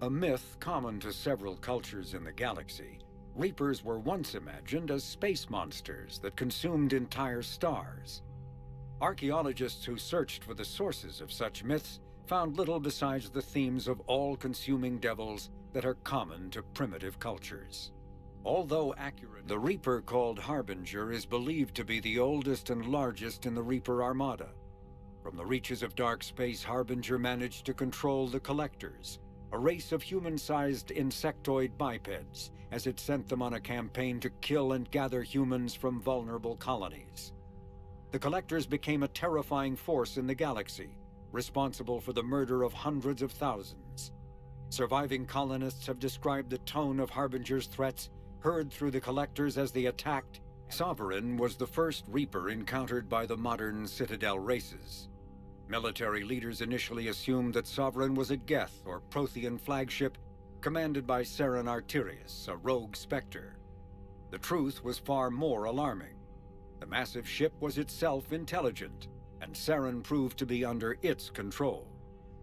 A myth common to several cultures in the galaxy, Reapers were once imagined as space monsters that consumed entire stars. Archaeologists who searched for the sources of such myths found little besides the themes of all-consuming devils that are common to primitive cultures. Although accurate, the Reaper called Harbinger is believed to be the oldest and largest in the Reaper Armada. From the reaches of dark space, Harbinger managed to control the Collectors, a race of human-sized insectoid bipeds, as it sent them on a campaign to kill and gather humans from vulnerable colonies. The Collectors became a terrifying force in the galaxy, responsible for the murder of hundreds of thousands. Surviving colonists have described the tone of Harbinger's threats heard through the Collectors as they attacked. Sovereign was the first Reaper encountered by the modern Citadel races. Military leaders initially assumed that Sovereign was a Geth or Prothean flagship commanded by Saren Arterius, a rogue specter. The truth was far more alarming. The massive ship was itself intelligent, and Saren proved to be under its control.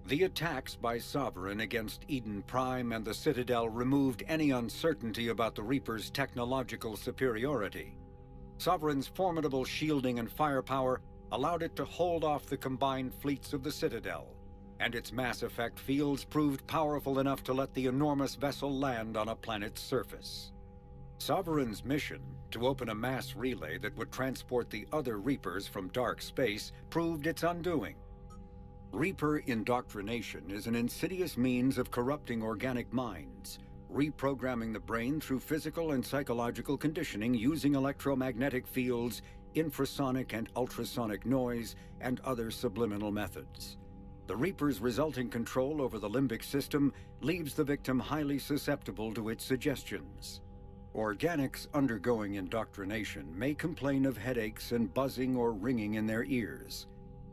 The attacks by Sovereign against Eden Prime and the Citadel removed any uncertainty about the Reaper's technological superiority. Sovereign's formidable shielding and firepower allowed it to hold off the combined fleets of the Citadel, and its mass effect fields proved powerful enough to let the enormous vessel land on a planet's surface. Sovereign's mission, to open a mass relay that would transport the other Reapers from dark space, proved its undoing. Reaper indoctrination is an insidious means of corrupting organic minds, reprogramming the brain through physical and psychological conditioning using electromagnetic fields, infrasonic and ultrasonic noise, and other subliminal methods. The Reaper's resulting control over the limbic system leaves the victim highly susceptible to its suggestions. Organics undergoing indoctrination may complain of headaches and buzzing or ringing in their ears.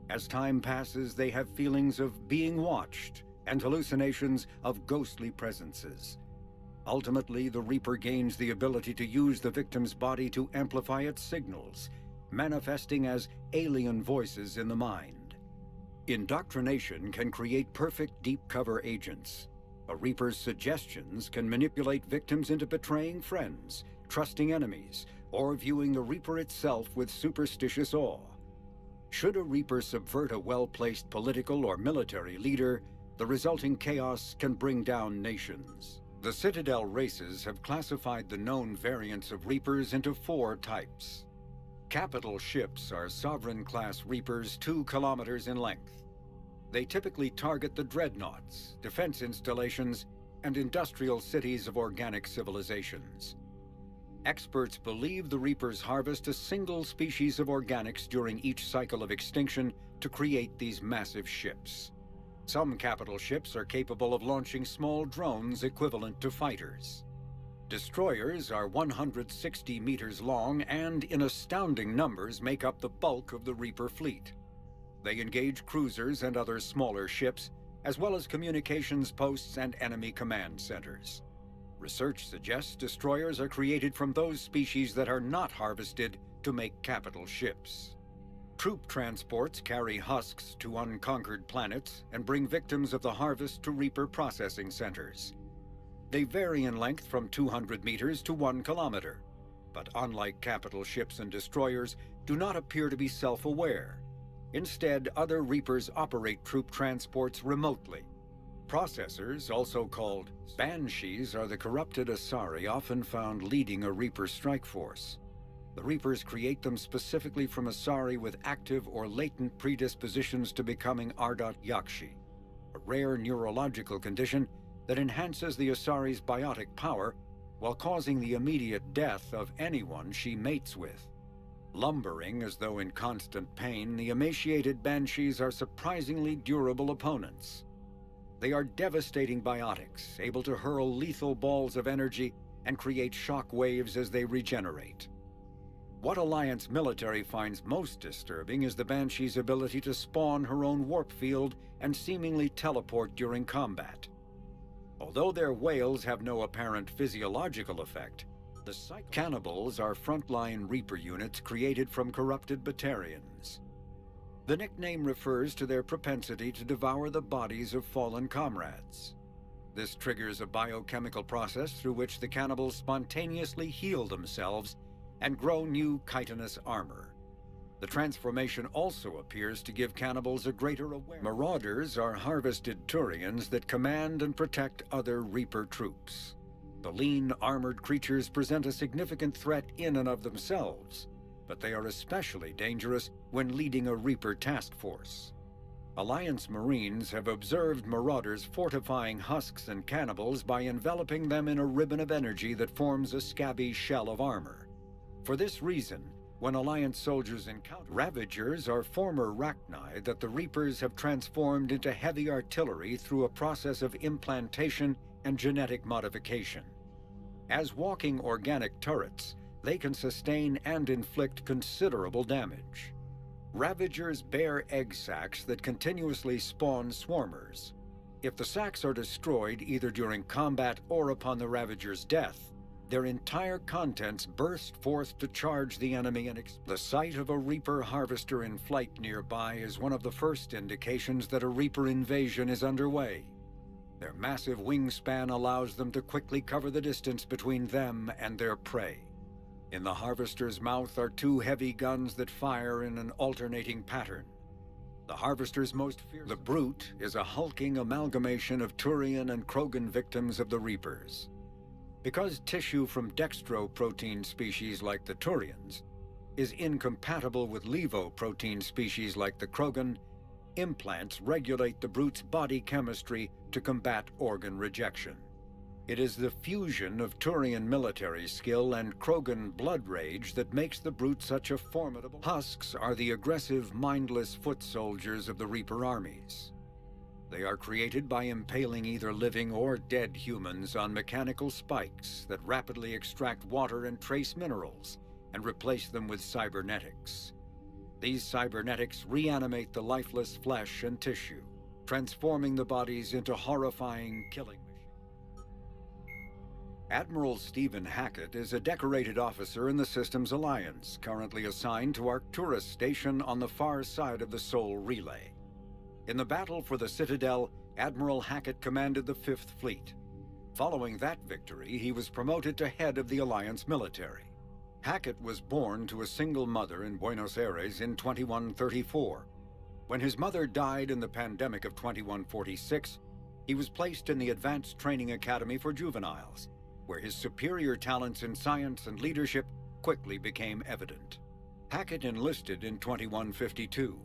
As time passes, they have feelings of being watched and hallucinations of ghostly presences. Ultimately, the Reaper gains the ability to use the victim's body to amplify its signals, manifesting as alien voices in the mind. Indoctrination can create perfect deep cover agents. A Reaper's suggestions can manipulate victims into betraying friends, trusting enemies, or viewing the Reaper itself with superstitious awe. Should a Reaper subvert a well-placed political or military leader, the resulting chaos can bring down nations. The Citadel races have classified the known variants of Reapers into 4 types. Capital ships are Sovereign-class Reapers 2 kilometers in length. They typically target the dreadnoughts, defense installations, and industrial cities of organic civilizations. Experts believe the Reapers harvest a single species of organics during each cycle of extinction to create these massive ships. Some capital ships are capable of launching small drones equivalent to fighters. Destroyers are 160 meters long and, in astounding numbers, make up the bulk of the Reaper fleet. They engage cruisers and other smaller ships, as well as communications posts and enemy command centers. Research suggests destroyers are created from those species that are not harvested to make capital ships. Troop transports carry husks to unconquered planets and bring victims of the harvest to Reaper processing centers. They vary in length from 200 meters to 1 kilometer, but unlike capital ships and destroyers, do not appear to be self-aware. Instead, other Reapers operate troop transports remotely. Processors, also called Banshees, are the corrupted Asari often found leading a Reaper strike force. The Reapers create them specifically from Asari with active or latent predispositions to becoming Ardot Yakshi, a rare neurological condition that enhances the Asari's biotic power while causing the immediate death of anyone she mates with. Lumbering as though in constant pain, the emaciated Banshees are surprisingly durable opponents. They are devastating biotics, able to hurl lethal balls of energy and create shock waves as they regenerate. What Alliance military finds most disturbing is the Banshee's ability to spawn her own warp field and seemingly teleport during combat. Although their whales have no apparent physiological effect, the cannibals are frontline Reaper units created from corrupted Batarians. The nickname refers to their propensity to devour the bodies of fallen comrades. This triggers a biochemical process through which the cannibals spontaneously heal themselves and grow new chitinous armor. The transformation also appears to give cannibals a greater awareness. Marauders are harvested Turians that command and protect other Reaper troops. The lean, armored creatures present a significant threat in and of themselves, but they are especially dangerous when leading a Reaper task force. Alliance Marines have observed Marauders fortifying husks and cannibals by enveloping them in a ribbon of energy that forms a scabby shell of armor. For this reason, when Alliance soldiers encounter Ravagers are former Rachni that the Reapers have transformed into heavy artillery through a process of implantation and genetic modification. As walking organic turrets, they can sustain and inflict considerable damage. Ravagers bear egg sacs that continuously spawn swarmers. If the sacs are destroyed either during combat or upon the Ravager's death, their entire contents burst forth to charge the enemy and the sight of a Reaper harvester in flight nearby is one of the first indications that a Reaper invasion is underway. Their massive wingspan allows them to quickly cover the distance between them and their prey. In the harvester's mouth are two heavy guns that fire in an alternating pattern. The harvester's most fearsome. The brute is a hulking amalgamation of Turian and Krogan victims of the Reapers. Because tissue from dextroprotein species like the Turians is incompatible with levoprotein species like the Krogan, implants regulate the brute's body chemistry to combat organ rejection. It is the fusion of Turian military skill and Krogan blood rage that makes the brute such a formidable. Husks are the aggressive, mindless foot soldiers of the Reaper armies. They are created by impaling either living or dead humans on mechanical spikes that rapidly extract water and trace minerals and replace them with cybernetics. These cybernetics reanimate the lifeless flesh and tissue, transforming the bodies into horrifying killing machines. Admiral Stephen Hackett is a decorated officer in the Systems Alliance, currently assigned to Arcturus Station on the far side of the Sol Relay. In the battle for the Citadel, Admiral Hackett commanded the 5th Fleet. Following that victory, he was promoted to head of the Alliance military. Hackett was born to a single mother in Buenos Aires in 2134. When his mother died in the pandemic of 2146, he was placed in the Advanced Training Academy for Juveniles, where his superior talents in science and leadership quickly became evident. Hackett enlisted in 2152.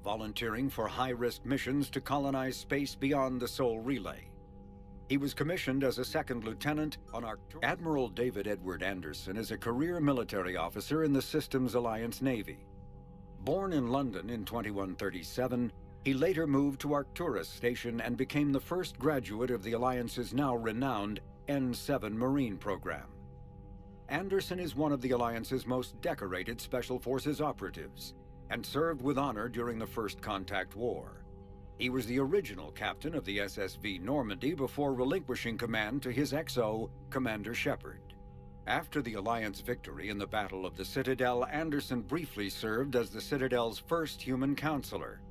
Volunteering for high-risk missions to colonize space beyond the Sol Relay. He was commissioned as a 2nd lieutenant on Arcturus. Admiral David Edward Anderson is a career military officer in the Systems Alliance Navy. Born in London in 2137, he later moved to Arcturus Station and became the first graduate of the Alliance's now renowned N7 Marine program. Anderson is one of the Alliance's most decorated Special Forces operatives, and served with honor during the First Contact War. He was the original captain of the SSV Normandy before relinquishing command to his XO, Commander Shepard. After the Alliance victory in the Battle of the Citadel, Anderson briefly served as the Citadel's first human counselor.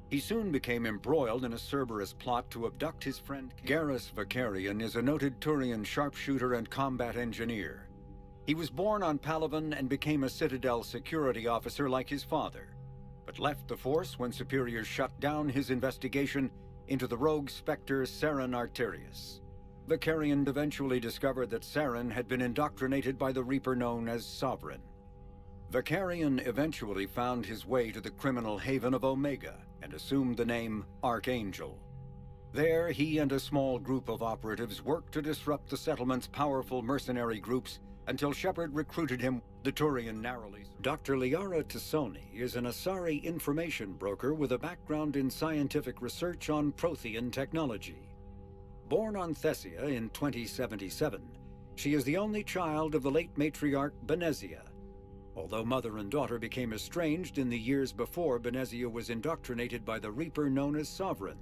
He soon became embroiled in a Cerberus plot to abduct his friend. Garrus Vakarian is a noted Turian sharpshooter and combat engineer. He was born on Palaven and became a Citadel security officer like his father, but left the force when superiors shut down his investigation into the rogue Spectre Saren Arterius. Vakarian eventually discovered that Saren had been indoctrinated by the Reaper known as Sovereign. Vakarian eventually found his way to the criminal haven of Omega and assumed the name Archangel. There, he and a small group of operatives worked to disrupt the settlement's powerful mercenary groups until Shepard recruited him. The Turian narrowly. Dr. Liara Tassoni is an Asari information broker with a background in scientific research on Prothean technology. Born on Thessia in 2077, she is the only child of the late matriarch Benezia. Although mother and daughter became estranged in the years before Benezia was indoctrinated by the Reaper known as Sovereign.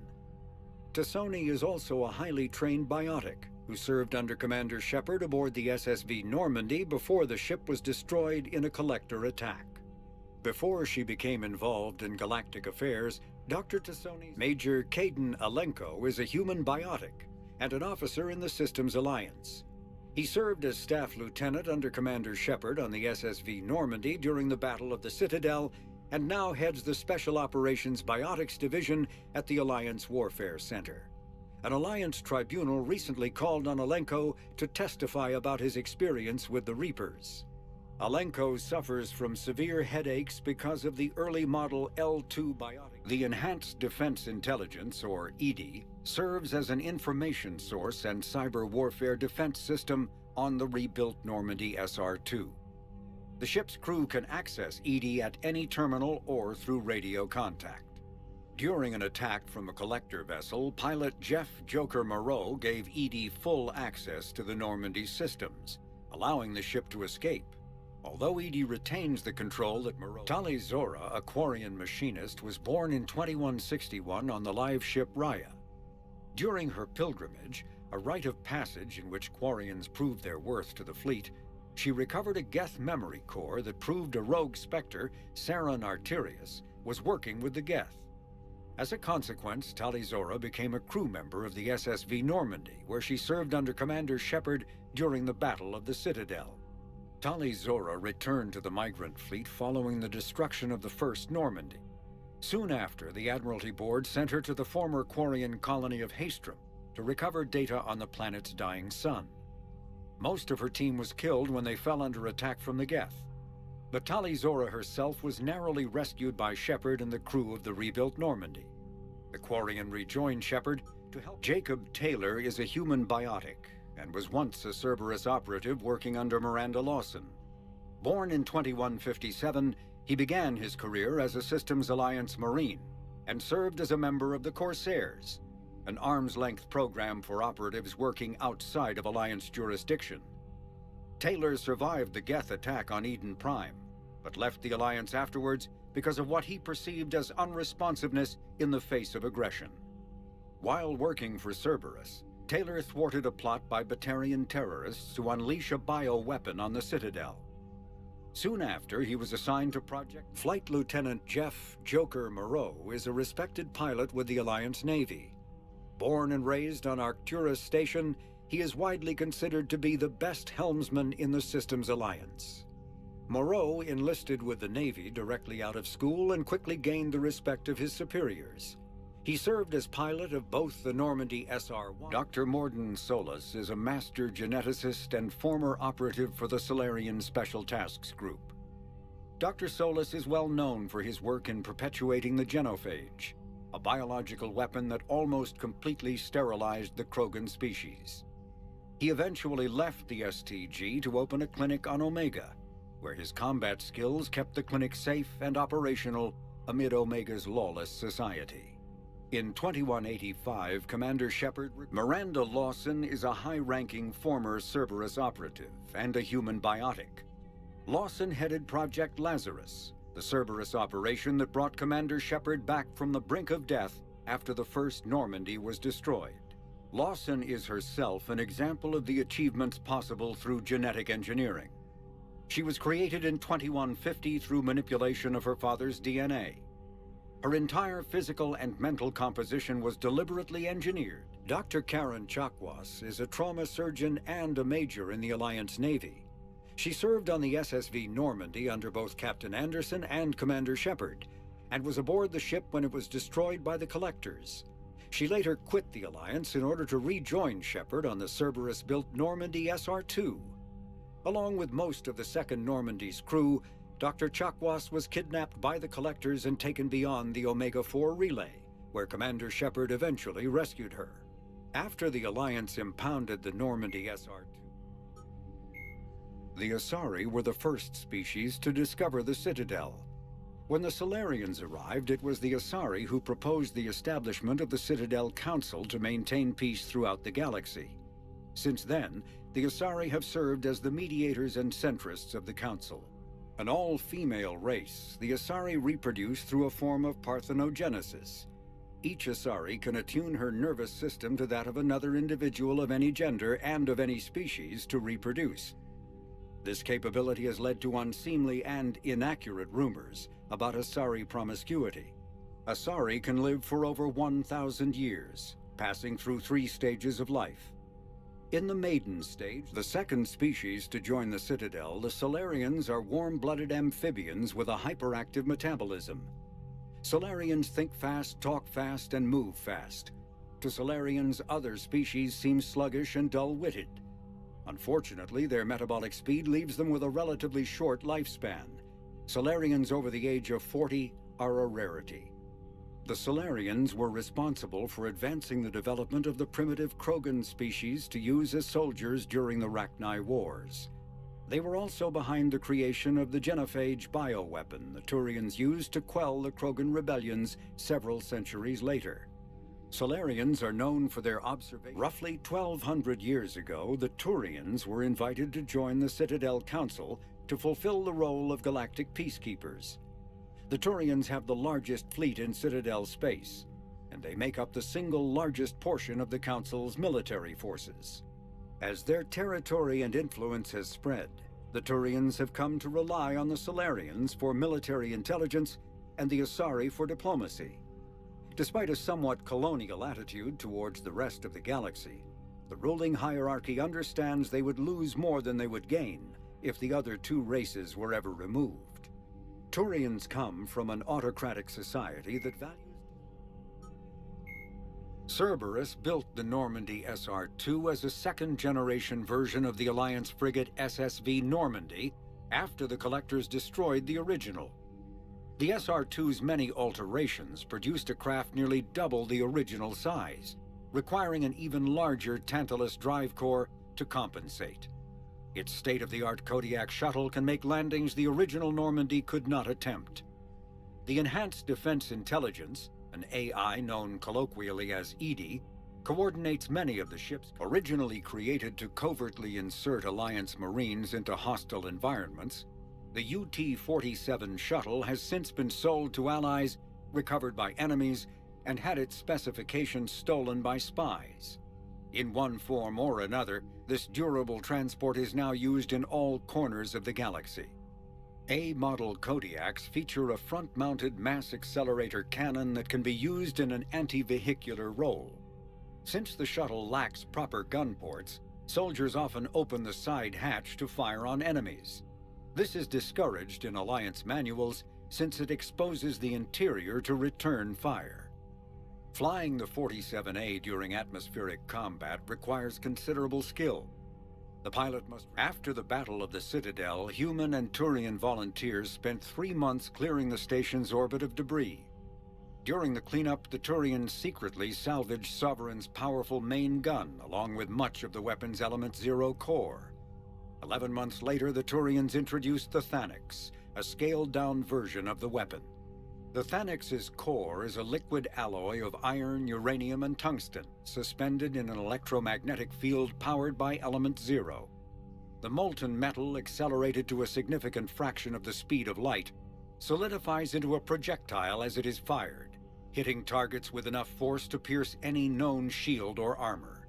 Tassoni is also a highly trained biotic, who served under Commander Shepard aboard the SSV Normandy before the ship was destroyed in a collector attack. Before she became involved in galactic affairs, Dr. Tassoni's Major Caden Alenko is a human biotic and an officer in the Systems Alliance. He served as staff lieutenant under Commander Shepard on the SSV Normandy during the Battle of the Citadel, and now heads the Special Operations Biotics Division at the Alliance Warfare Center. An Alliance tribunal recently called on Alenko to testify about his experience with the Reapers. Alenko suffers from severe headaches because of the early model L2 biotic. The Enhanced Defense Intelligence, or EDI, serves as an information source and cyber warfare defense system on the rebuilt Normandy SR-2. The ship's crew can access EDI at any terminal or through radio contact. During an attack from a collector vessel, pilot Jeff "Joker" Moreau gave EDI full access to the Normandy systems, allowing the ship to escape. Although EDI retains the control that Moreau... Tali Zora, a Quarian machinist, was born in 2161 on the live ship Raya. During her pilgrimage, a rite of passage in which Quarians proved their worth to the fleet, she recovered a Geth memory core that proved a rogue Spectre, Saren Arterius, was working with the Geth. As a consequence, Tali Zora became a crew member of the SSV Normandy, where she served under Commander Shepard during the Battle of the Citadel. Tali Zora returned to the migrant fleet following the destruction of the First Normandy. Soon after, the Admiralty Board sent her to the former Quarian colony of Haestrom to recover data on the planet's dying sun. Most of her team was killed when they fell under attack from the Geth. But Tali Zora herself was narrowly rescued by Shepard and the crew of the rebuilt Normandy. The Quarian rejoined Shepard to help. Jacob Taylor is a human biotic and was once a Cerberus operative working under Miranda Lawson. Born in 2157, he began his career as a Systems Alliance Marine and served as a member of the Corsairs, an arm's-length program for operatives working outside of Alliance jurisdiction. Taylor survived the Geth attack on Eden Prime, but left the Alliance afterwards because of what he perceived as unresponsiveness in the face of aggression. While working for Cerberus, Taylor thwarted a plot by Batarian terrorists to unleash a bioweapon on the Citadel. Soon after, he was assigned to Project. Flight Lieutenant Jeff "Joker" Moreau is a respected pilot with the Alliance Navy. Born and raised on Arcturus Station, he is widely considered to be the best helmsman in the Systems Alliance. Moreau enlisted with the Navy directly out of school and quickly gained the respect of his superiors. He served as pilot of both the Normandy SR-1. Dr. Morden Solis is a master geneticist and former operative for the Solarian Special Tasks Group. Dr. Solis is well known for his work in perpetuating the genophage, a biological weapon that almost completely sterilized the Krogan species. He eventually left the STG to open a clinic on Omega, where his combat skills kept the clinic safe and operational amid Omega's lawless society. In 2185, Commander Shepard... Miranda Lawson is a high-ranking former Cerberus operative and a human biotic. Lawson headed Project Lazarus, the Cerberus operation that brought Commander Shepard back from the brink of death after the first Normandy was destroyed. Lawson is herself an example of the achievements possible through genetic engineering. She was created in 2150 through manipulation of her father's DNA. Her entire physical and mental composition was deliberately engineered. Dr. Karen Chakwas is a trauma surgeon and a major in the Alliance Navy. She served on the SSV Normandy under both Captain Anderson and Commander Shepard, and was aboard the ship when it was destroyed by the Collectors. She later quit the Alliance in order to rejoin Shepard on the Cerberus-built Normandy SR-2. Along with most of the Second Normandy's crew, Dr. Chakwas was kidnapped by the Collectors and taken beyond the Omega-4 relay, where Commander Shepard eventually rescued her. After the Alliance impounded the Normandy SR-2, the Asari were the first species to discover the Citadel. When the Solarians arrived, it was the Asari who proposed the establishment of the Citadel Council to maintain peace throughout the galaxy. Since then, the Asari have served as the mediators and centrists of the Council. An all-female race, the Asari reproduce through a form of parthenogenesis. Each Asari can attune her nervous system to that of another individual of any gender and of any species to reproduce. This capability has led to unseemly and inaccurate rumors about Asari promiscuity. Asari can live for over 1,000 years. passing through 3 stages of life. In the maiden stage, the second species to join the Citadel, the Solarians are warm-blooded amphibians with a hyperactive metabolism. Solarians think fast, talk fast, and move fast. To Solarians, other species seem sluggish and dull-witted. Unfortunately, their metabolic speed leaves them with a relatively short lifespan. Solarians over the age of 40 are a rarity. The Solarians were responsible for advancing the development of the primitive Krogan species to use as soldiers during the Rachni Wars. They were also behind the creation of the genophage bioweapon the Turians used to quell the Krogan rebellions several centuries later. Solarians are known for their observation. Roughly 1,200 years ago, the Turians were invited to join the Citadel Council to fulfill the role of galactic peacekeepers. The Turians have the largest fleet in Citadel space, and they make up the single largest portion of the Council's military forces. As their territory and influence has spread, the Turians have come to rely on the Solarians for military intelligence and the Asari for diplomacy. Despite a somewhat colonial attitude towards the rest of the galaxy, the ruling hierarchy understands they would lose more than they would gain if the other 2 races were ever removed. Turians come from an autocratic society that values... Cerberus built the Normandy SR-2 as a second-generation version of the Alliance frigate SSV Normandy after the Collectors destroyed the original. The SR-2's many alterations produced a craft nearly double the original size, requiring an even larger Tantalus drive core to compensate. Its state-of-the-art Kodiak shuttle can make landings the original Normandy could not attempt. The Enhanced Defense Intelligence, an AI known colloquially as EDI, coordinates many of the ships originally created to covertly insert Alliance Marines into hostile environments. The UT-47 shuttle has since been sold to allies, recovered by enemies, and had its specifications stolen by spies. In one form or another, this durable transport is now used in all corners of the galaxy. A-model Kodiaks feature a front-mounted mass accelerator cannon that can be used in an anti-vehicular role. Since the shuttle lacks proper gun ports, soldiers often open the side hatch to fire on enemies. This is discouraged in Alliance manuals since it exposes the interior to return fire. Flying the 47A during atmospheric combat requires considerable skill. The pilot must... After the Battle of the Citadel, human and Turian volunteers spent 3 months clearing the station's orbit of debris. During the cleanup, the Turians secretly salvaged Sovereign's powerful main gun, along with much of the weapon's Element 0 core. 11 months later, the Turians introduced the Thanix, a scaled-down version of the weapon. The Thanix's core is a liquid alloy of iron, uranium, and tungsten, suspended in an electromagnetic field powered by Element 0. The molten metal, accelerated to a significant fraction of the speed of light, solidifies into a projectile as it is fired, hitting targets with enough force to pierce any known shield or armor.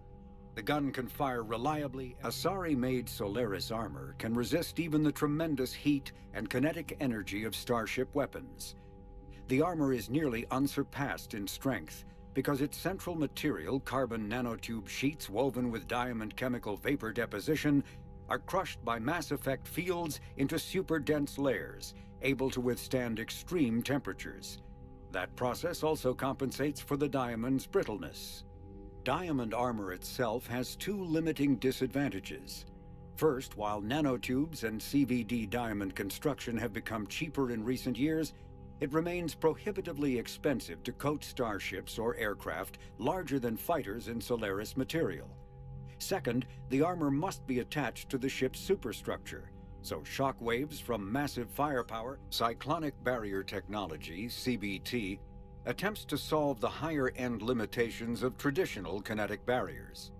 The gun can fire reliably. Asari-made Solaris armor can resist even the tremendous heat and kinetic energy of starship weapons. The armor is nearly unsurpassed in strength because its central material, carbon nanotube sheets woven with diamond chemical vapor deposition, are crushed by mass effect fields into super-dense layers, able to withstand extreme temperatures. That process also compensates for the diamond's brittleness. Diamond armor itself has 2 limiting disadvantages. First, while nanotubes and CVD diamond construction have become cheaper in recent years, it remains prohibitively expensive to coat starships or aircraft larger than fighters in Solaris material. Second, the armor must be attached to the ship's superstructure, so shock waves from massive firepower, cyclonic barrier technology, CBT, attempts to solve the higher-end limitations of traditional kinetic barriers.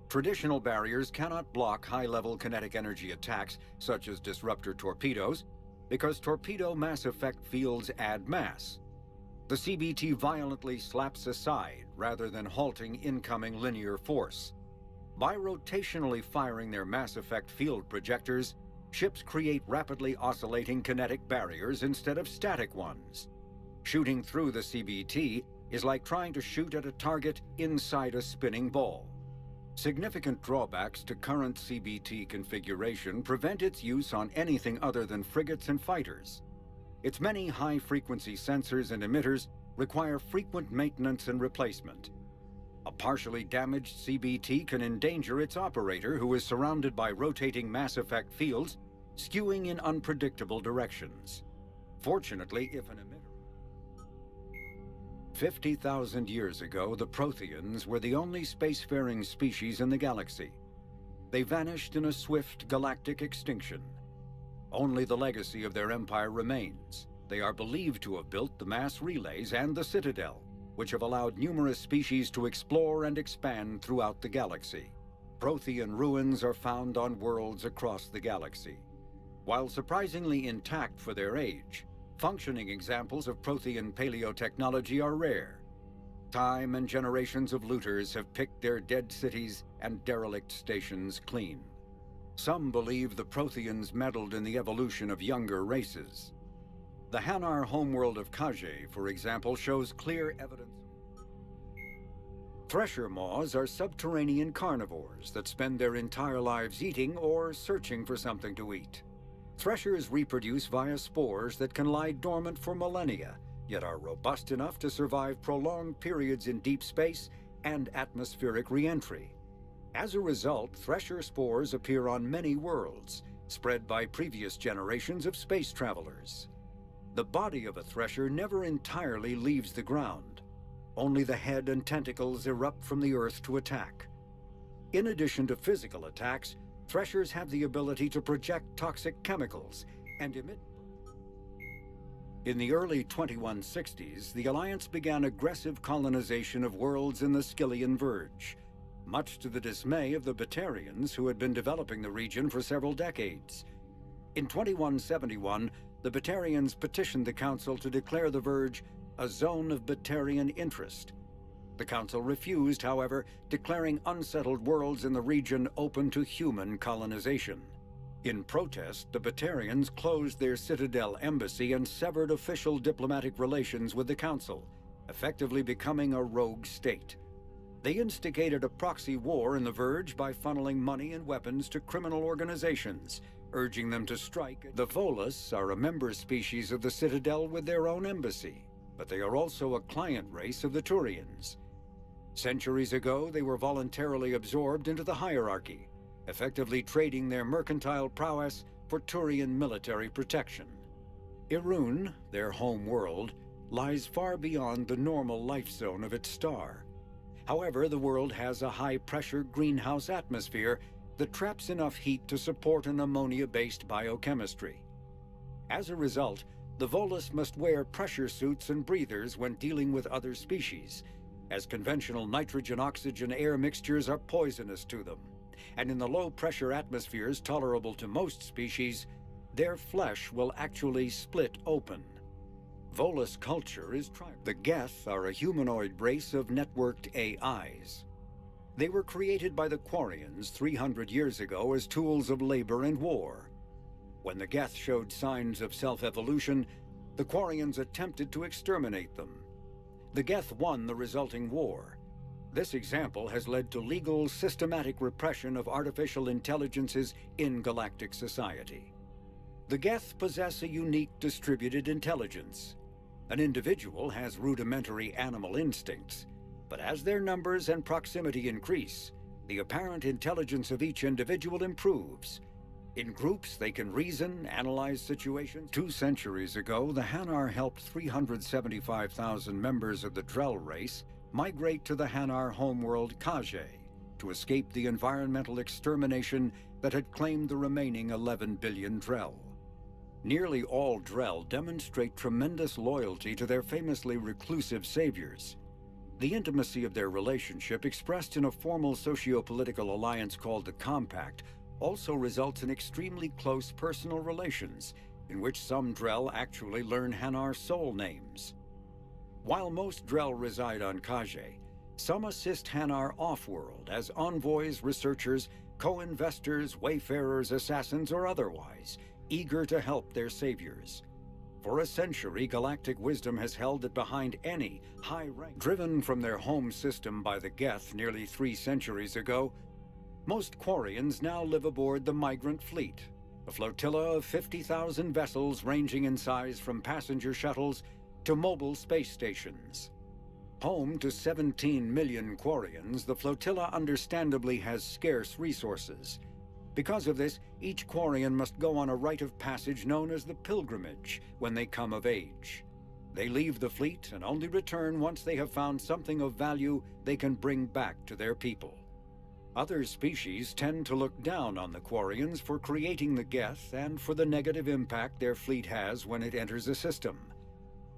Traditional barriers cannot block high-level kinetic energy attacks, such as disruptor torpedoes, because torpedo mass effect fields add mass. The CBT violently slaps aside rather than halting incoming linear force. By rotationally firing their mass effect field projectors, ships create rapidly oscillating kinetic barriers instead of static ones. Shooting through the CBT, is like trying to shoot at a target inside a spinning ball. Significant drawbacks to current CBT configuration prevent its use on anything other than frigates and fighters. Its many high-frequency sensors and emitters require frequent maintenance and replacement. A partially damaged CBT can endanger its operator, who is surrounded by rotating mass effect fields, skewing in unpredictable directions. Fortunately, if an emitter... 50,000 years ago, the Protheans were the only spacefaring species in the galaxy. They vanished in a swift galactic extinction. Only the legacy of their empire remains. They are believed to have built the mass relays and the Citadel, which have allowed numerous species to explore and expand throughout the galaxy. Prothean ruins are found on worlds across the galaxy. While surprisingly intact for their age, functioning examples of Prothean paleotechnology are rare. Time and generations of looters have picked their dead cities and derelict stations clean. Some believe the Protheans meddled in the evolution of younger races. The Hanar homeworld of Kaje, for example, shows clear evidence. Thresher moths are subterranean carnivores that spend their entire lives eating or searching for something to eat. Threshers reproduce via spores that can lie dormant for millennia, yet are robust enough to survive prolonged periods in deep space and atmospheric re-entry. As a result, thresher spores appear on many worlds, spread by previous generations of space travelers. The body of a thresher never entirely leaves the ground. Only the head and tentacles erupt from the Earth to attack. In addition to physical attacks, threshers have the ability to project toxic chemicals and emit. In the early 2160s, the Alliance began aggressive colonization of worlds in the Skyllian Verge, much to the dismay of the Batarians, who had been developing the region for several decades. In 2171, the Batarians petitioned the Council to declare the Verge a zone of Batarian interest. The Council refused, however, declaring unsettled worlds in the region open to human colonization. In protest, the Batarians closed their Citadel embassy and severed official diplomatic relations with the Council, effectively becoming a rogue state. They instigated a proxy war in the Verge by funneling money and weapons to criminal organizations, urging them to strike. The Volus are a member species of the Citadel with their own embassy, but they are also a client race of the Turians. Centuries ago, they were voluntarily absorbed into the hierarchy, effectively trading their mercantile prowess for Turian military protection. Irun, their home world, lies far beyond the normal life zone of its star. However, the world has a high-pressure greenhouse atmosphere that traps enough heat to support an ammonia-based biochemistry. As a result, the Volus must wear pressure suits and breathers when dealing with other species, as conventional nitrogen-oxygen air mixtures are poisonous to them, and in the low-pressure atmospheres tolerable to most species, their flesh will actually split open. Volus culture is tribal. The Geth are a humanoid race of networked AIs. They were created by the Quarians 300 years ago as tools of labor and war. When the Geth showed signs of self-evolution, the Quarians attempted to exterminate them. The Geth won the resulting war. This example has led to legal, systematic repression of artificial intelligences in galactic society. The Geth possess a unique distributed intelligence. An individual has rudimentary animal instincts, but as their numbers and proximity increase, the apparent intelligence of each individual improves. In groups, they can reason, analyze situations. 2 centuries ago, the Hanar helped 375,000 members of the Drell race migrate to the Hanar homeworld Kaje to escape the environmental extermination that had claimed the remaining 11 billion Drell. Nearly all Drell demonstrate tremendous loyalty to their famously reclusive saviors. The intimacy of their relationship, expressed in a formal socio-political alliance called the Compact, also results in extremely close personal relations, in which some Drell actually learn Hanar soul names. While most Drell reside on Kaje, some assist Hanar off-world as envoys, researchers, co-investors, wayfarers, assassins, or otherwise, eager to help their saviors. For a century, galactic wisdom has held that behind any high rank driven from their home system by the Geth nearly 3 centuries ago, most Quarians now live aboard the Migrant Fleet, a flotilla of 50,000 vessels ranging in size from passenger shuttles to mobile space stations. Home to 17 million Quarians, the flotilla understandably has scarce resources. Because of this, each Quarian must go on a rite of passage known as the pilgrimage when they come of age. They leave the fleet and only return once they have found something of value they can bring back to their people. Other species tend to look down on the Quarians for creating the Geth and for the negative impact their fleet has when it enters a system.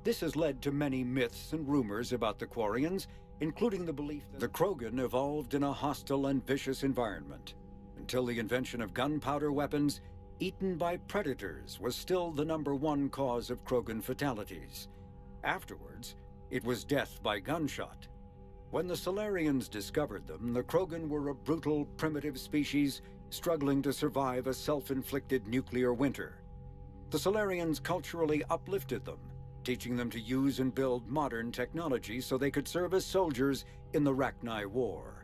This has led to many myths and rumors about the Quarians, including the belief that the Krogan evolved in a hostile and vicious environment. Until the invention of gunpowder weapons, eaten by predators was still the #1 cause of Krogan fatalities. Afterwards, it was death by gunshot. When the Solarians discovered them, the Krogan were a brutal, primitive species struggling to survive a self-inflicted nuclear winter. The Solarians culturally uplifted them, teaching them to use and build modern technology so they could serve as soldiers in the Rachni War.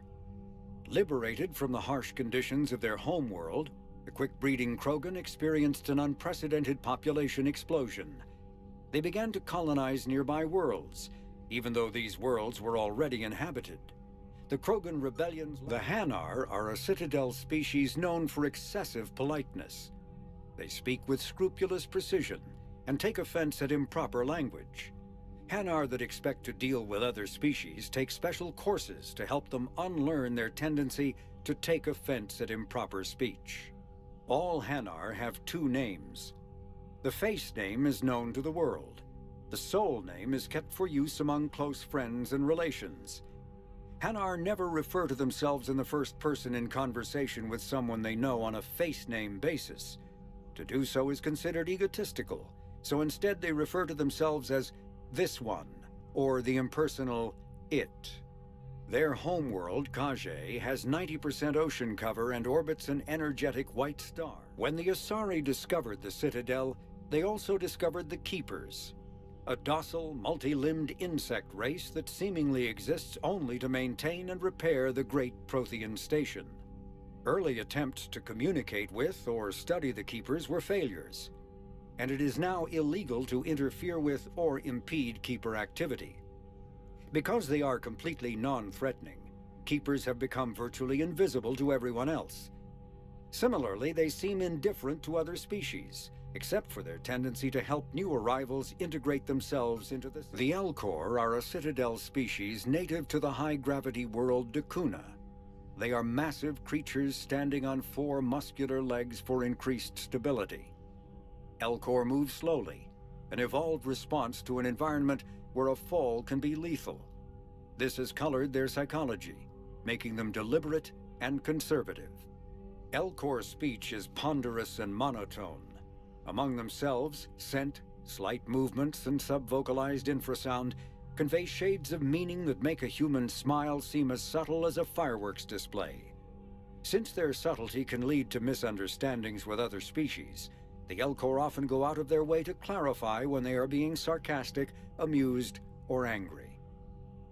Liberated from the harsh conditions of their homeworld, the quick-breeding Krogan experienced an unprecedented population explosion. They began to colonize nearby worlds, even though these worlds were already inhabited. The Krogan rebellions... The Hanar are a citadel species known for excessive politeness. They speak with scrupulous precision and take offense at improper language. Hanar that expect to deal with other species take special courses to help them unlearn their tendency to take offense at improper speech. All Hanar have 2 names. The face name is known to the world. The soul name is kept for use among close friends and relations. Hanar never refer to themselves in the first person in conversation with someone they know on a face name basis. To do so is considered egotistical, so instead they refer to themselves as this one, or the impersonal it. Their homeworld, Kage, has 90% ocean cover and orbits an energetic white star. When the Asari discovered the Citadel, they also discovered the Keepers, a docile, multi-limbed insect race that seemingly exists only to maintain and repair the Great Prothean Station. Early attempts to communicate with or study the Keepers were failures, and it is now illegal to interfere with or impede Keeper activity. Because they are completely non-threatening, Keepers have become virtually invisible to everyone else. Similarly, they seem indifferent to other species, except for their tendency to help new arrivals integrate themselves into the... The Elcor are a citadel species native to the high-gravity world Dakuna. They are massive creatures standing on 4 muscular legs for increased stability. Elcor move slowly, an evolved response to an environment where a fall can be lethal. This has colored their psychology, making them deliberate and conservative. Elcor speech is ponderous and monotone. Among themselves, scent, slight movements, and sub-vocalized infrasound convey shades of meaning that make a human smile seem as subtle as a fireworks display. Since their subtlety can lead to misunderstandings with other species, the Elcor often go out of their way to clarify when they are being sarcastic, amused, or angry.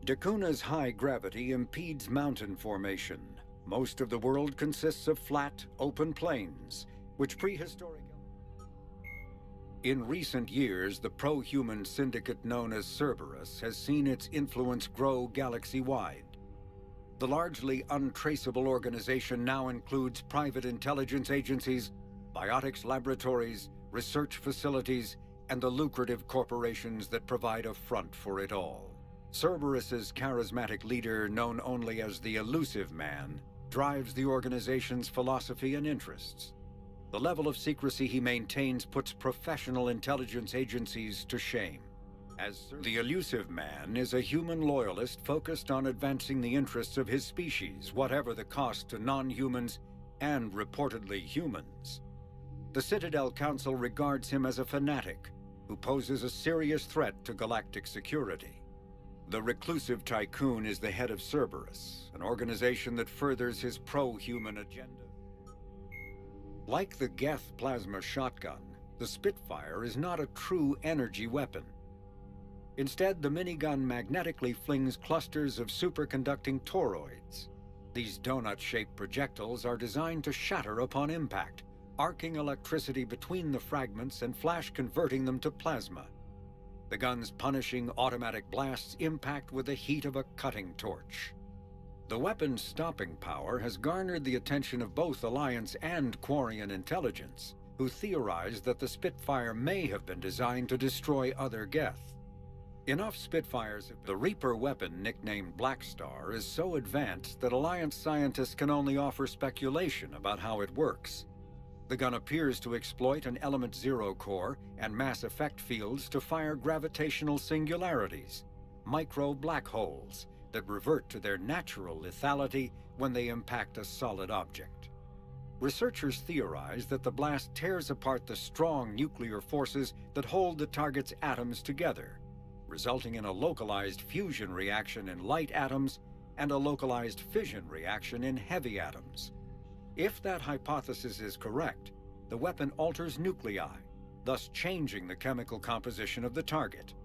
Dakuna's high gravity impedes mountain formation. Most of the world consists of flat, open plains, which prehistoric... In recent years, the pro-human syndicate known as Cerberus has seen its influence grow galaxy-wide. The largely untraceable organization now includes private intelligence agencies, biotics laboratories, research facilities, and the lucrative corporations that provide a front for it all. Cerberus's charismatic leader, known only as the Elusive Man, drives the organization's philosophy and interests. The level of secrecy he maintains puts professional intelligence agencies to shame. As the Elusive Man is a human loyalist focused on advancing the interests of his species, whatever the cost to non-humans and reportedly humans. The Citadel Council regards him as a fanatic who poses a serious threat to galactic security. The reclusive tycoon is the head of Cerberus, an organization that furthers his pro-human agenda. Like the Geth plasma shotgun, the Spitfire is not a true energy weapon. Instead, the minigun magnetically flings clusters of superconducting toroids. These donut-shaped projectiles are designed to shatter upon impact, arcing electricity between the fragments and flash-converting them to plasma. The gun's punishing automatic blasts impact with the heat of a cutting torch. The weapon's stopping power has garnered the attention of both Alliance and Quarian intelligence, who theorized that the Spitfire may have been designed to destroy other Geth. Enough Spitfires, the Reaper weapon, nicknamed Black Star, is so advanced that Alliance scientists can only offer speculation about how it works. The gun appears to exploit an Element Zero core and mass effect fields to fire gravitational singularities, micro black holes, that revert to their natural lethality when they impact a solid object. Researchers theorize that the blast tears apart the strong nuclear forces that hold the target's atoms together, resulting in a localized fusion reaction in light atoms and a localized fission reaction in heavy atoms. If that hypothesis is correct, the weapon alters nuclei, thus changing the chemical composition of the target.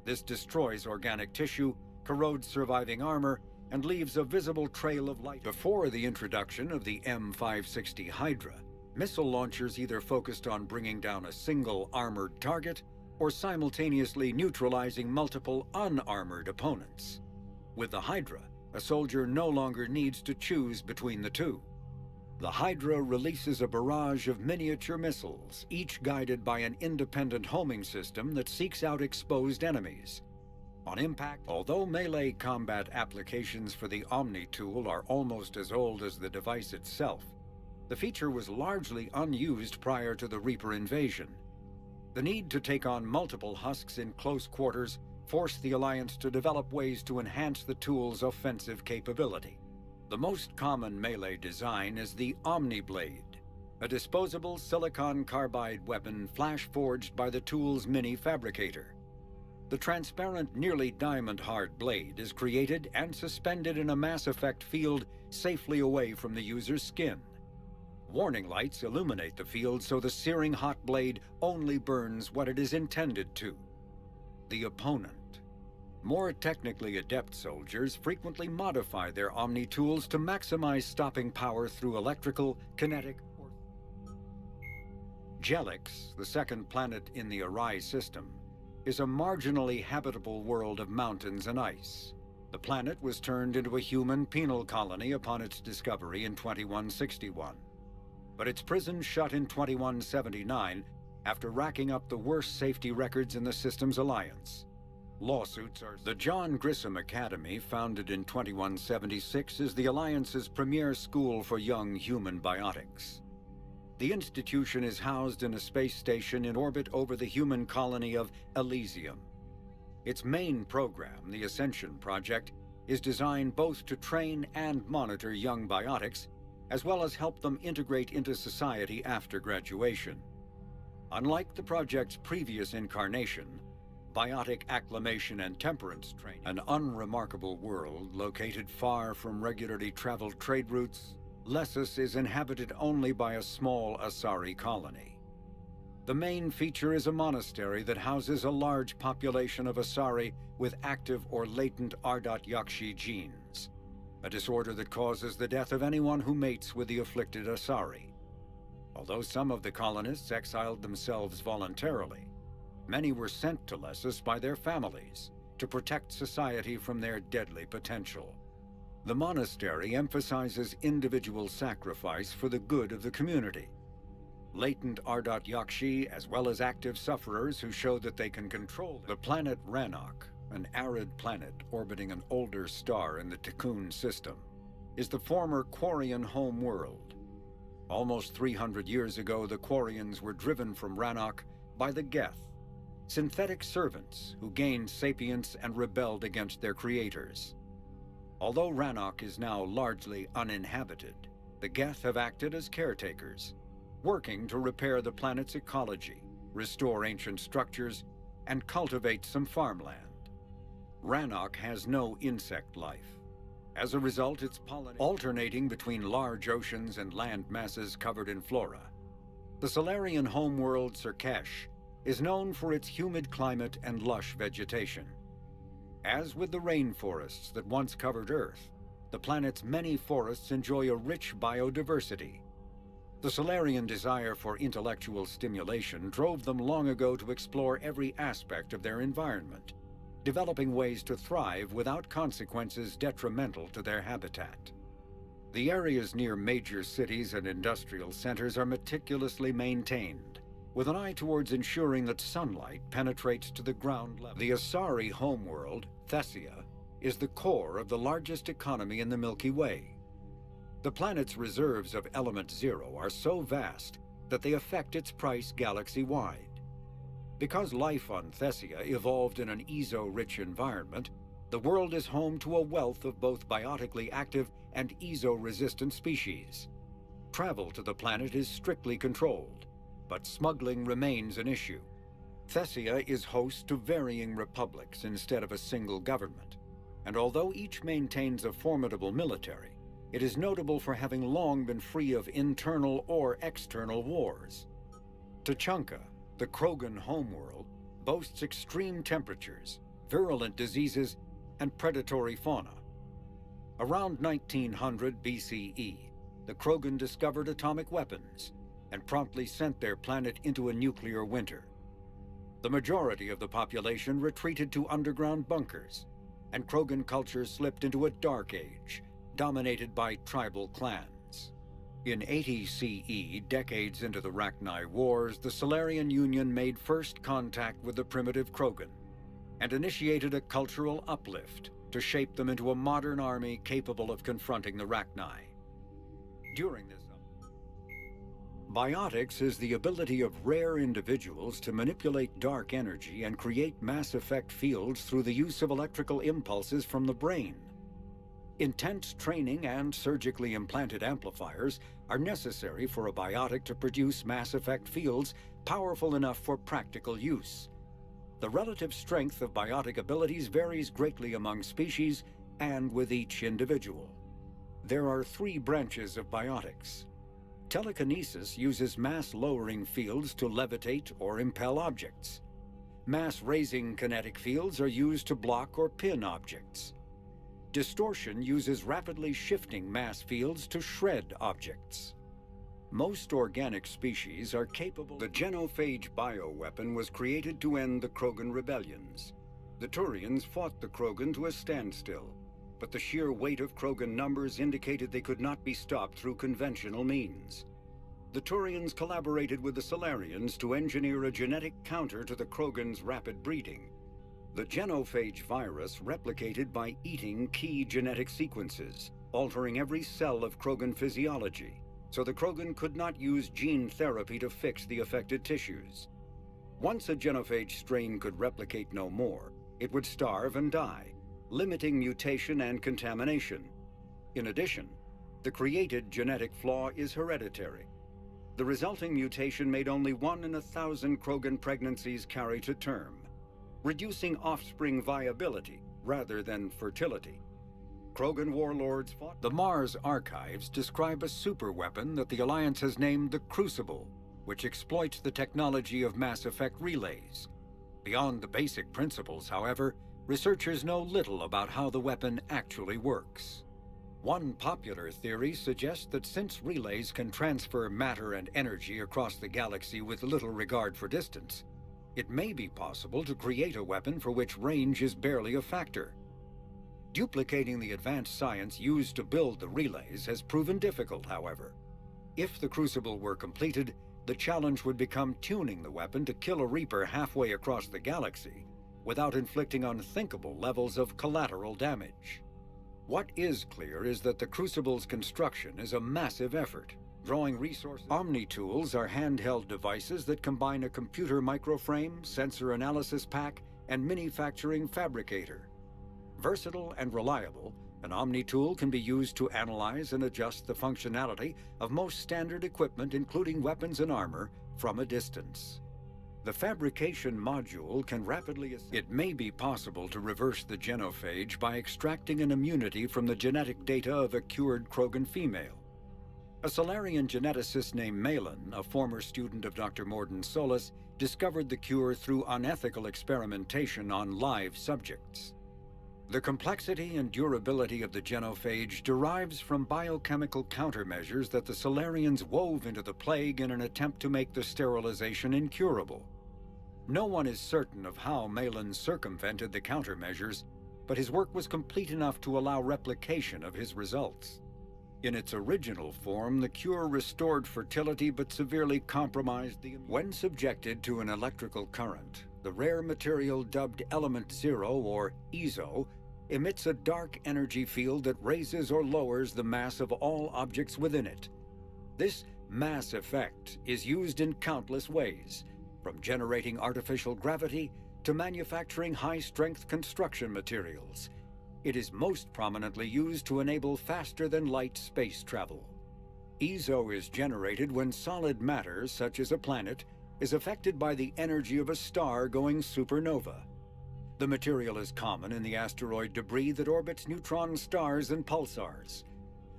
This destroys organic tissue, corrodes surviving armor, and leaves a visible trail of light. Before the introduction of the M560 Hydra, missile launchers either focused on bringing down a single armored target or simultaneously neutralizing multiple unarmored opponents. With the Hydra, a soldier no longer needs to choose between the two. The Hydra releases a barrage of miniature missiles, each guided by an independent homing system that seeks out exposed enemies. On impact, although melee combat applications for the Omni tool are almost as old as the device itself, the feature was largely unused prior to the Reaper invasion. The need to take on multiple husks in close quarters forced the Alliance to develop ways to enhance the tool's offensive capability. The most common melee design is the Omni Blade, a disposable silicon carbide weapon flash-forged by the tool's mini-fabricator. The transparent, nearly diamond-hard blade is created and suspended in a mass effect field safely away from the user's skin. Warning lights illuminate the field so the searing hot blade only burns what it is intended to: the opponent. More technically adept soldiers frequently modify their Omni tools to maximize stopping power through electrical, kinetic, or... Jelix, the second planet in the Arai system, is a marginally habitable world of mountains and ice. The planet was turned into a human penal colony upon its discovery in 2161. But its prison shut in 2179 after racking up the worst safety records in the system's alliance. Lawsuits are... The John Grissom Academy, founded in 2176, is the Alliance's premier school for young human biotics. The institution is housed in a space station in orbit over the human colony of Elysium. Its main program, the Ascension Project, is designed both to train and monitor young biotics, as well as help them integrate into society after graduation. Unlike the project's previous incarnation, biotic acclimation and temperance training, an unremarkable world located far from regularly traveled trade routes, Lessus is inhabited only by a small Asari colony. The main feature is a monastery that houses a large population of Asari with active or latent Ardot Yakshi genes, a disorder that causes the death of anyone who mates with the afflicted Asari. Although some of the colonists exiled themselves voluntarily, many were sent to Lessus by their families to protect society from their deadly potential. The monastery emphasizes individual sacrifice for the good of the community. Latent Ardot Yakshi, as well as active sufferers who show that they can control the planet Rannoch, an arid planet orbiting an older star in the Tikkun system, is the former Quarian home world. Almost 300 years ago, the Quarians were driven from Rannoch by the Geth, synthetic servants who gained sapience and rebelled against their creators. Although Rannoch is now largely uninhabited, the Geth have acted as caretakers, working to repair the planet's ecology, restore ancient structures, and cultivate some farmland. Rannoch has no insect life. As a result, its pollen alternating between large oceans and land masses covered in flora. The Solarian homeworld Serkesh is known for its humid climate and lush vegetation. As with the rainforests that once covered Earth, the planet's many forests enjoy a rich biodiversity. The Solarian desire for intellectual stimulation drove them long ago to explore every aspect of their environment, developing ways to thrive without consequences detrimental to their habitat. The areas near major cities and industrial centers are meticulously maintained, with an eye towards ensuring that sunlight penetrates to the ground level. The Asari homeworld, Thesia, is the core of the largest economy in the Milky Way. The planet's reserves of element zero are so vast that they affect its price galaxy-wide. Because life on Thesia evolved in an ESO-rich environment, the world is home to a wealth of both biotically active and ESO-resistant species. Travel to the planet is strictly controlled, but smuggling remains an issue. Thesia is host to varying republics instead of a single government, and although each maintains a formidable military, it is notable for having long been free of internal or external wars. Tuchanka, the Krogan homeworld, boasts extreme temperatures, virulent diseases, and predatory fauna. Around 1900 BCE, the Krogan discovered atomic weapons and promptly sent their planet into a nuclear winter. The majority of the population retreated to underground bunkers, and Krogan culture slipped into a dark age, dominated by tribal clans. In 80 CE, decades into the Rachni Wars, the Solarian Union made first contact with the primitive Krogan and initiated a cultural uplift to shape them into a modern army capable of confronting the Rachni. During this biotics is the ability of rare individuals to manipulate dark energy and create mass effect fields through the use of electrical impulses from the brain. Intense training and surgically implanted amplifiers are necessary for a biotic to produce mass effect fields powerful enough for practical use. The relative strength of biotic abilities varies greatly among species and with each individual. There are three branches of biotics. Telekinesis uses mass-lowering fields to levitate or impel objects. Mass-raising kinetic fields are used to block or pin objects. Distortion uses rapidly shifting mass fields to shred objects. Most organic species are capable. The genophage bioweapon was created to end the Krogan rebellions. The Turians fought the Krogan to a standstill, but the sheer weight of Krogan numbers indicated they could not be stopped through conventional means. The Turians collaborated with the Solarians to engineer a genetic counter to the Krogan's rapid breeding. The genophage virus replicated by eating key genetic sequences, altering every cell of Krogan physiology, so the Krogan could not use gene therapy to fix the affected tissues. Once a genophage strain could replicate no more, it would starve and die, limiting mutation and contamination. In addition, the created genetic flaw is hereditary. The resulting mutation made only 1 in 1,000 Krogan pregnancies carry to term, reducing offspring viability rather than fertility. Krogan warlords fought. The Mars archives describe a superweapon that the Alliance has named the Crucible, which exploits the technology of mass effect relays. Beyond the basic principles, however, researchers know little about how the weapon actually works. One popular theory suggests that since relays can transfer matter and energy across the galaxy with little regard for distance, it may be possible to create a weapon for which range is barely a factor. Duplicating the advanced science used to build the relays has proven difficult, however. If the Crucible were completed, the challenge would become tuning the weapon to kill a Reaper halfway across the galaxy without inflicting unthinkable levels of collateral damage. What is clear is that the Crucible's construction is a massive effort, drawing resources. Omni-tools are handheld devices that combine a computer microframe, sensor analysis pack, and manufacturing fabricator. Versatile and reliable, an Omni-tool can be used to analyze and adjust the functionality of most standard equipment, including weapons and armor, from a distance. The fabrication module can rapidly. It may be possible to reverse the genophage by extracting an immunity from the genetic data of a cured Krogan female. A Solarian geneticist named Malin, a former student of Dr. Morden Solis, discovered the cure through unethical experimentation on live subjects. The complexity and durability of the genophage derives from biochemical countermeasures that the Solarians wove into the plague in an attempt to make the sterilization incurable. No one is certain of how Malin circumvented the countermeasures, but his work was complete enough to allow replication of his results. In its original form, the cure restored fertility but severely compromised the immune. When subjected to an electrical current, the rare material dubbed element 0, or EZO, emits a dark energy field that raises or lowers the mass of all objects within it. This mass effect is used in countless ways, from generating artificial gravity to manufacturing high-strength construction materials. It is most prominently used to enable faster-than-light space travel. EZO is generated when solid matter, such as a planet, is affected by the energy of a star going supernova. The material is common in the asteroid debris that orbits neutron stars and pulsars.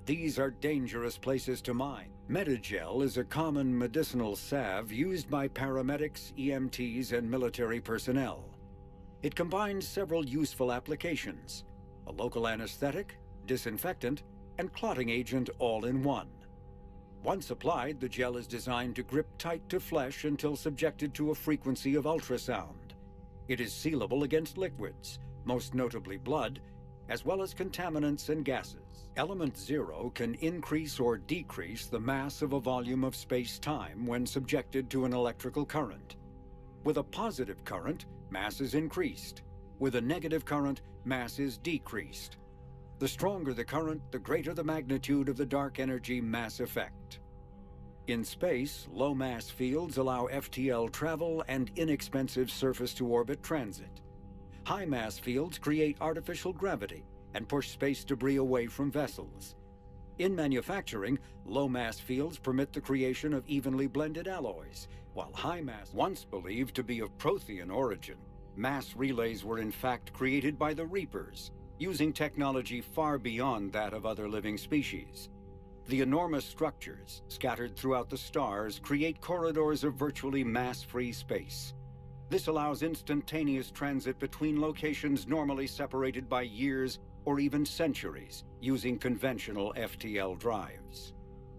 These are dangerous places to mine. Metagel is a common medicinal salve used by paramedics, EMTs, and military personnel. It combines several useful applications: a local anesthetic, disinfectant, and clotting agent all in one. Once applied, the gel is designed to grip tight to flesh until subjected to a frequency of ultrasound. It is sealable against liquids, most notably blood, as well as contaminants and gases. Element 0 can increase or decrease the mass of a volume of space-time when subjected to an electrical current. With a positive current, mass is increased. With a negative current, mass is decreased. The stronger the current, the greater the magnitude of the dark energy mass effect. In space, low mass fields allow FTL travel and inexpensive surface-to-orbit transit. High mass fields create artificial gravity and push space debris away from vessels. In manufacturing, low mass fields permit the creation of evenly blended alloys, while high mass, once believed to be of Prothean origin, mass relays were in fact created by the Reapers, using technology far beyond that of other living species. The enormous structures, scattered throughout the stars, create corridors of virtually mass-free space. This allows instantaneous transit between locations normally separated by years or even centuries, using conventional FTL drives.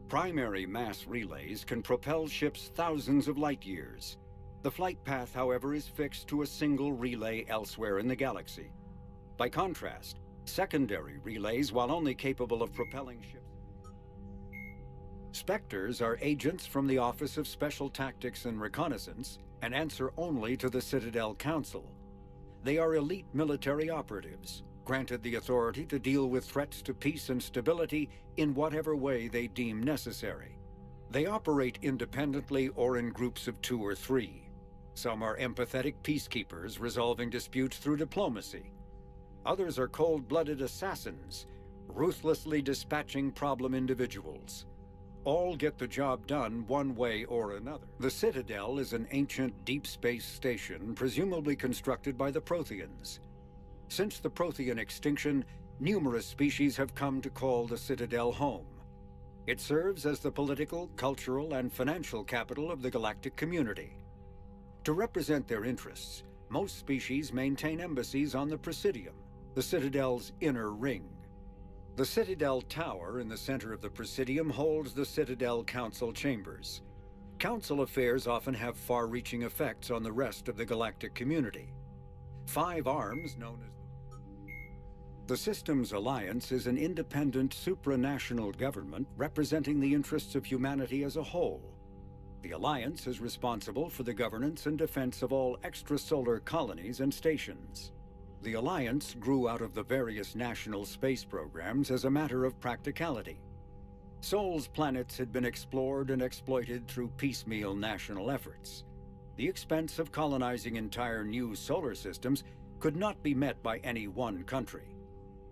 Primary mass relays can propel ships thousands of light years. The flight path, however, is fixed to a single relay elsewhere in the galaxy. By contrast, secondary relays, while only capable of propelling ships... Spectres are agents from the Office of Special Tactics and Reconnaissance and answer only to the Citadel Council. They are elite military operatives, granted the authority to deal with threats to peace and stability in whatever way they deem necessary. They operate independently or in groups of 2 or 3. Some are empathetic peacekeepers resolving disputes through diplomacy. Others are cold-blooded assassins, ruthlessly dispatching problem individuals. All get the job done one way or another. The Citadel is an ancient deep space station presumably constructed by the Protheans. Since the Prothean extinction, numerous species have come to call the Citadel home. It serves as the political, cultural, and financial capital of the galactic community. To represent their interests, most species maintain embassies on the Presidium, the Citadel's inner ring. The Citadel Tower in the center of the Presidium holds the Citadel Council chambers. Council affairs often have far-reaching effects on the rest of the galactic community. 5 arms, known as the Systems Alliance, is an independent supranational government representing the interests of humanity as a whole. The Alliance is responsible for the governance and defense of all extrasolar colonies and stations. The Alliance grew out of the various national space programs as a matter of practicality. Sol's planets had been explored and exploited through piecemeal national efforts. The expense of colonizing entire new solar systems could not be met by any one country.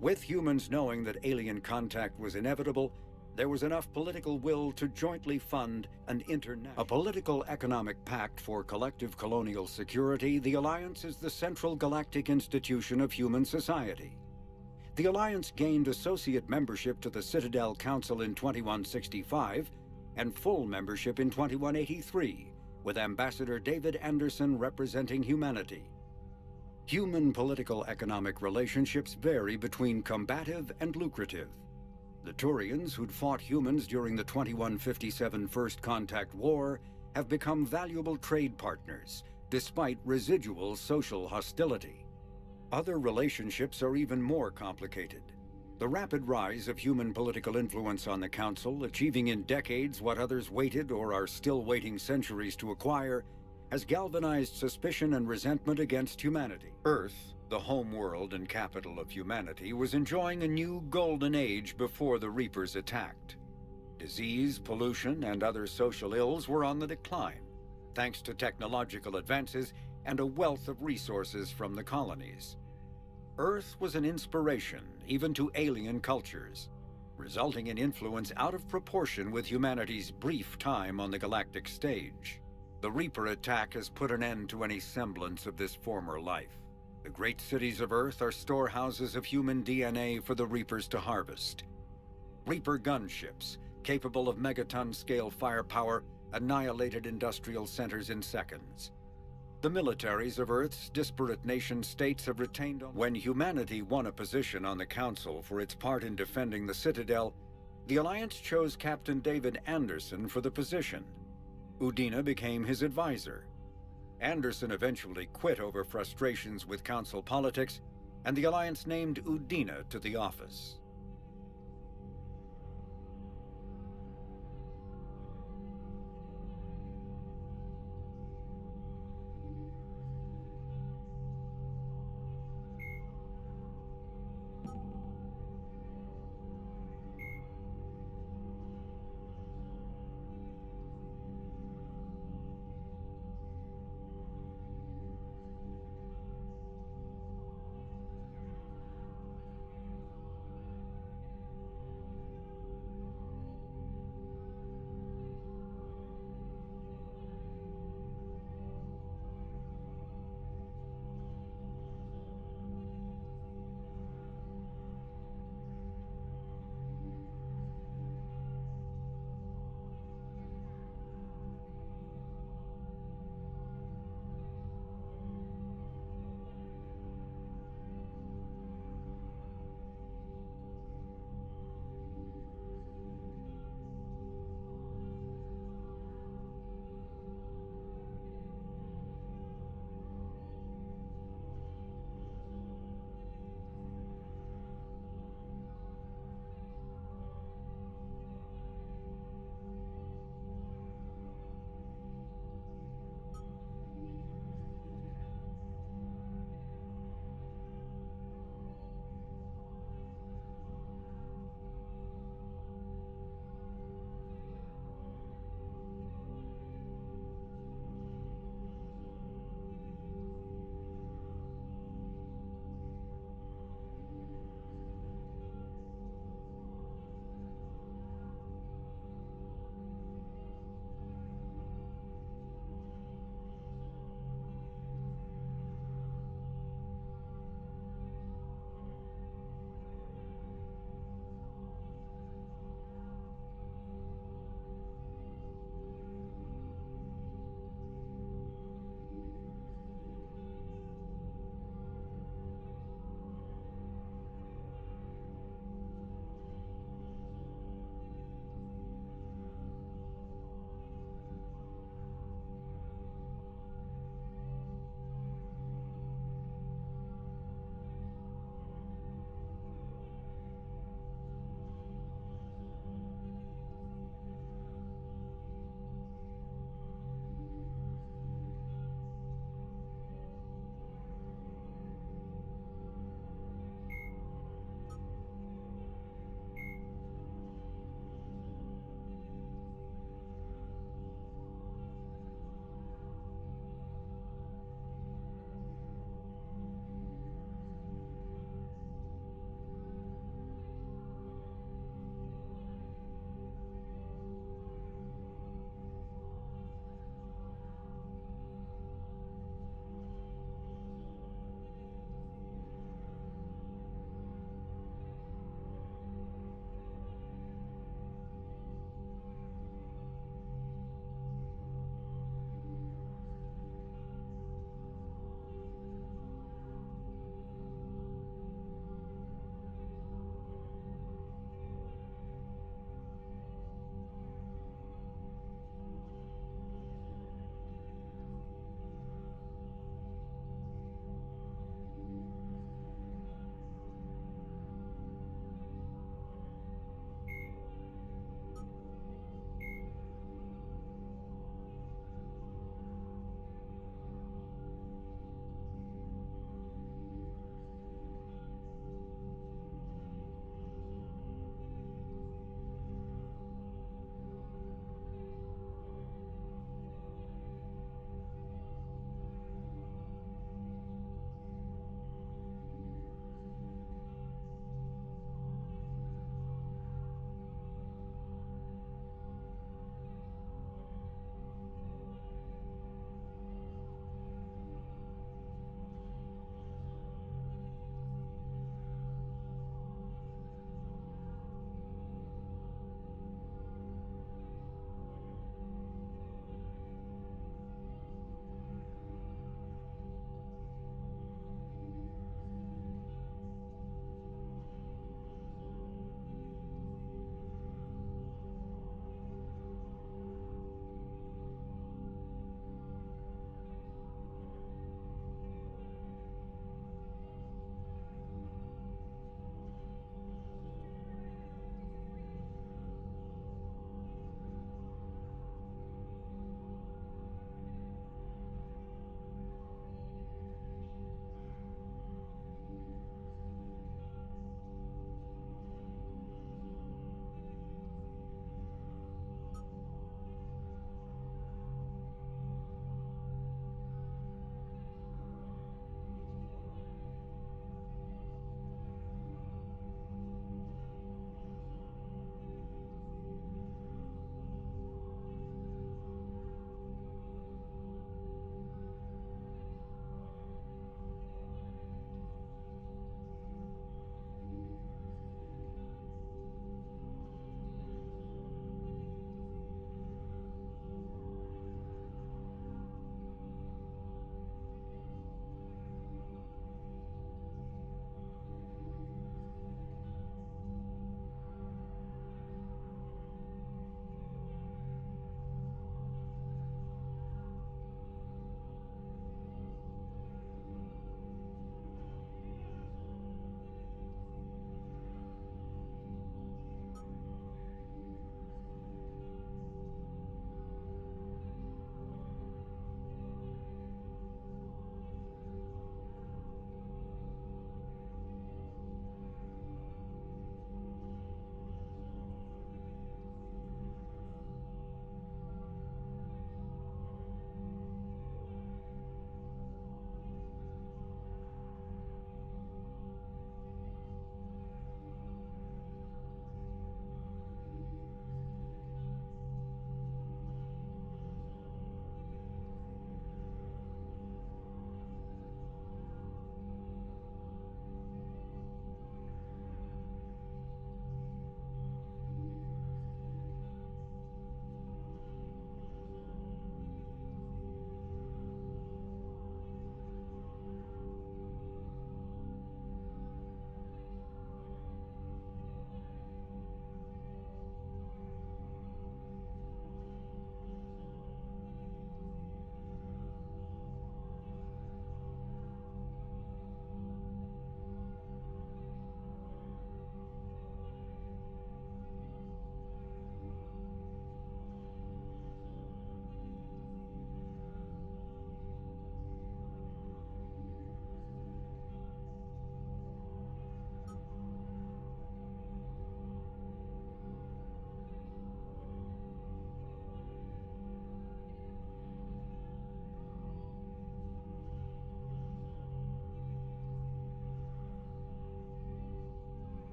With humans knowing that alien contact was inevitable, there was enough political will to jointly fund a political economic pact for collective colonial security. The Alliance is the central galactic institution of human society. The Alliance gained associate membership to the Citadel Council in 2165 and full membership in 2183, with Ambassador David Anderson representing humanity. Human political-economic relationships vary between combative and lucrative. The Turians who'd fought humans during the 2157 First Contact War have become valuable trade partners, despite residual social hostility. Other relationships are even more complicated. The rapid rise of human political influence on the Council, achieving in decades what others waited or are still waiting centuries to acquire, has galvanized suspicion and resentment against humanity. Earth, the home world and capital of humanity, was enjoying a new golden age before the Reapers attacked. Disease, pollution, and other social ills were on the decline, thanks to technological advances and a wealth of resources from the colonies. Earth was an inspiration even to alien cultures, resulting in influence out of proportion with humanity's brief time on the galactic stage. The Reaper attack has put an end to any semblance of this former life. The great cities of Earth are storehouses of human DNA for the Reapers to harvest. Reaper gunships, capable of megaton-scale firepower, annihilated industrial centers in seconds. The militaries of Earth's disparate nation-states have retained on. When humanity won a position on the Council for its part in defending the Citadel, the Alliance chose Captain David Anderson for the position. Udalena became his advisor. Anderson eventually quit over frustrations with Council politics, and the Alliance named Udalena to the office.